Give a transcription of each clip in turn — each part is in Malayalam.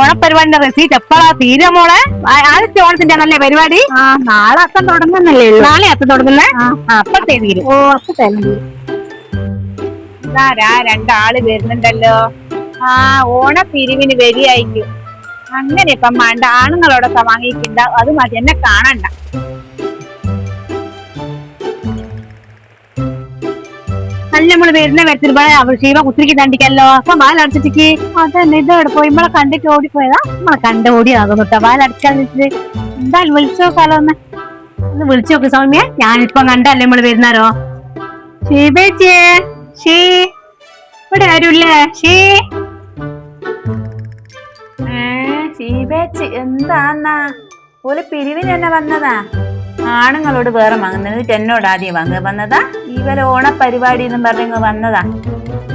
ഓണപരിപാടിന്റെ റെസീറ്റ് എപ്പോഴാ തീരെ മോളെ? ആദ്യത്തെ ഓണത്തിന്റെ നല്ല പരിപാടി. നാളെ അത്തം തുടങ്ങുന്നല്ലേ ഉള്ളൂ. നാളെ അത്തം തുടങ്ങുന്നേ? അപ്പഴത്തേ തീരും. ഓ അപ്പൊ തരും. ഇതാരാ രണ്ടാള് വരുന്നുണ്ടല്ലോ. ഓണപ്പിരിവിന് വരിയായിരിക്കും. അങ്ങനെ ഇപ്പം വേണ്ട, ആണുങ്ങളോടൊക്കെ വാങ്ങിയിട്ടുണ്ട. അത് മതി, എന്നെ കാണണ്ട. അല്ല നമ്മള് വരുന്ന വരത്തില് ശീവ കുത്തിരിക്ക് തണ്ടിക്കല്ലോ. അപ്പൊ വാലടച്ചിട്ട് അതന്നെ ഇതോടെ പോയി നമ്മളെ കണ്ടിട്ട് ഓടിപ്പോയതാ. നമ്മളെ കണ്ട് ഓടിയാകുന്നുട്ടാ. വാലടച്ചാൽ എന്തായാലും വിളിച്ചു നോക്കാലോ. ഒന്ന് വിളിച്ചു നോക്ക് സൗമ്യ. ഞാനിപ്പം കണ്ടല്ലേ നമ്മള് വരുന്നാരോ. ഷീബേച്ചിയേ, ഷീ ഇവിടെ ആരുല്ലേ? ഷീബേച്ചി എന്താന്നാ? ഒരു പിരിവിന് തന്നെ വന്നതാ. ആണുങ്ങളോട് വേറെ വാങ്ങുന്നത് എന്നോട് ആദ്യം വന്നതാ. ഇവരെ ഓണപരിപാടി എന്നും പറഞ്ഞ് വന്നതാ.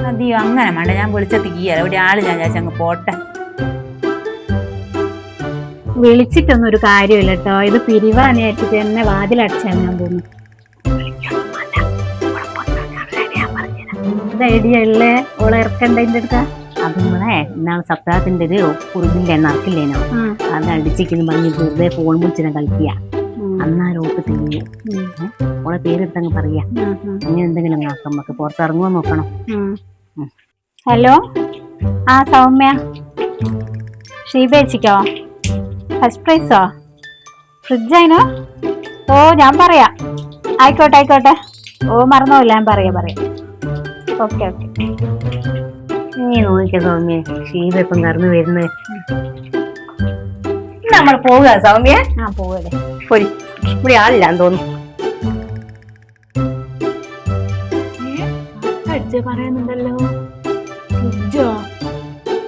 അതെയോ, അങ്ങനെ വേണ്ട. ഞാൻ വിളിച്ചെത്തിക്കീയല്ല. ഇവിടെ ആള് ഞാൻ ചങ്ങ് പോട്ടെ. വിളിച്ചിട്ടൊന്നും ഒരു കാര്യമില്ല കേട്ടോ. ഇത് പിരിവാനായിട്ട് തന്നെ വാതിലടച്ചാൽ ഞാൻ തോന്നുന്നു. ഐഡിയ ഉള്ളേ ഓളെ ഇറക്കണ്ടതിന്റെ അടുത്ത. അത് നമ്മളെ ഇന്നാളെ സപ്താഹത്തിന്റെ ഒരു കുറുമ്പിന്റെ നറക്കില്ലേനോ, അത് അടിച്ചിരിക്കുന്നു പറഞ്ഞ് വെറുതെ ഫോൺ വിളിച്ചിനെ കളിക്കുക. അന്നാരോക്ക് തിരിഞ്ഞു ഓളെ പേരെടുത്തങ്ങ് പറയാ. അങ്ങനെ എന്തെങ്കിലും ആക്കാം. നമുക്ക് പുറത്തിറങ്ങുവാൻ നോക്കണം. ഹലോ, സൗമ്യ, ഷീബേച്ചിക്കോ? ഫസ്റ്റ് പ്രൈസോ? ഫ്രിഡ്ജായിനോ? ഓ ഞാൻ പറയാം. ആയിക്കോട്ടെ ആയിക്കോട്ടെ. ഓ മറന്നോല്ല, ഞാൻ പറയാം. ഓക്കെ. നീ നോക്കിയ സൗമ്യ, ഷീബ ഇപ്പം കറന്നു വരുന്നത്. നമ്മൾ പോവുക സൗമ്യ. പോവല്ലേ. പോരി, ഇവിടെ ആളില്ലാന്ന് തോന്നുന്നു. പറയുന്നുണ്ടല്ലോ. ഫ്രിഡ്ജോ?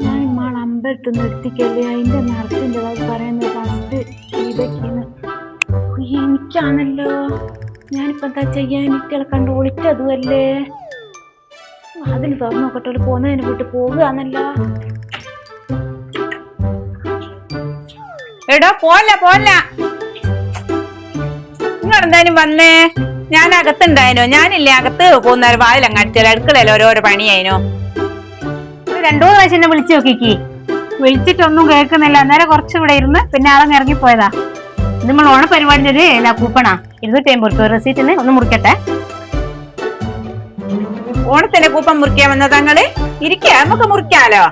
ഞാൻ ഇമ്മാളെ അമ്പലത്തുനിന്ന് എത്തിക്കല്ലേ. അതിന്റെ നിറത്തിന്റെ പറയുന്നത് ഫസ്റ്റ് ഷീബയ്ക്ക്. എനിക്കാണല്ലോ. ഞാനിപ്പോ എന്താ ചെയ്യാൻ? എനിക്കുള്ള കണ്ട് ഒളിച്ചതുമല്ലേ. അതിന് തുറന്നു നോക്കട്ടെ. പോന്നതിനെ വിട്ട് പോകുകയാണല്ലോ. എടോ പോല നിങ്ങൾ എന്തായാലും വന്നേ. ഞാൻ അകത്തുണ്ടായിനോ? ഞാനില്ലേ അകത്ത് പോകുന്നേരം വാതിലങ്ങ് അടിച്ചാലോ. അടുക്കളയിൽ ഓരോരോ പണിയായിനോ. 2-3 പ്രാവശ്യം എന്നെ വിളിച്ചു നോക്കിക്ക്. വിളിച്ചിട്ടൊന്നും കേൾക്കുന്നില്ല. അന്നേരം കുറച്ചുകൂടെ ഇരുന്ന് പിന്നെ ആളങ്ങ് ഇറങ്ങിപ്പോയതാ. നമ്മൾ ഓണപരിപാടിന്റെ ഒരു കൂപ്പണാ. 250 റെസീറ്റിന് ഒന്ന് മുറിക്കട്ടെ. ഓണത്തിന്റെ കൂപ്പം മുറിക്കാൻ വന്ന തങ്ങള് ഇരിക്കുക. നമുക്ക് മുറിക്കാലോ.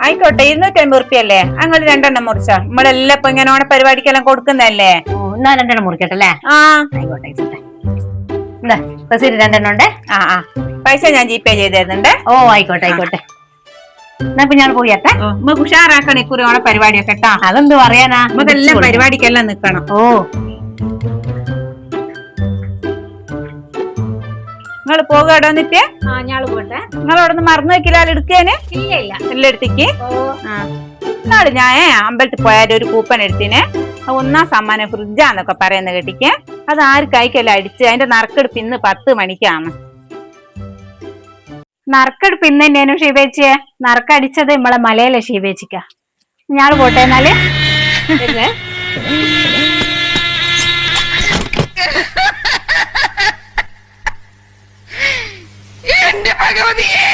ആയിക്കോട്ടെ, 250 റുപ്യല്ലേ? അങ്ങനെ 2 മുറിച്ചോ. നമ്മളെല്ലാം ഇപ്പൊ ഇങ്ങനെ ഓണപരിപാടിക്കെല്ലാം കൊടുക്കുന്നല്ലേ. 2 മുറിക്കട്ടെ അല്ലേ? ആയിക്കോട്ടെ. എന്താ റെസീറ്റ് 2 ഉണ്ട്. പൈസ ഞാൻ ജിപേ ചെയ്ത് തരുന്നുണ്ട്. ആയിക്കോട്ടെ. എന്നാ ഞാൻ പോയട്ടെ. നമുക്ക് ഉഷാറാക്കണേ കുറി ഓണപരിപാടിയൊക്കെ കേട്ടാ. അതെന്ത് പറയാനാ, നമുക്കെല്ലാം പരിപാടിക്കെല്ലാം നിക്കണം. നിങ്ങൾ പോകാടോ നിത്യ? ഞാള് പോട്ടെ. നിങ്ങളവിടെ നിന്ന് മറന്നു വെക്കില്ല എടുക്കാന്? ഇല്ല എല്ലാം എടുത്തേക്ക്. നാളെ ഞാൻ അമ്പലത്തിൽ പോയാലും ഒരു കൂപ്പൺ എടുത്തിന്. 1ാം സമ്മാനം ഫ്രിഡ്ജാന്നൊക്കെ പറയുന്ന കേട്ടിക്ക്. അത് ആർക്കായിക്കെല്ലാം അടിച്ച്. അതിന്റെ നറുക്കെടുപ്പ് ഇന്ന് 10 മണിക്കാണ്. നറുക്കെടുപ്പ് ഇന്ന് തന്നെയാനും ഷീബേച്ചിയെ. നറുക്കടിച്ചത് നമ്മളെ മലയിലെ ഷീബേച്ചിക്ക. ഞാള് പോട്ടെ എന്നാല്. എന്റെ ഭഗവതിയെ.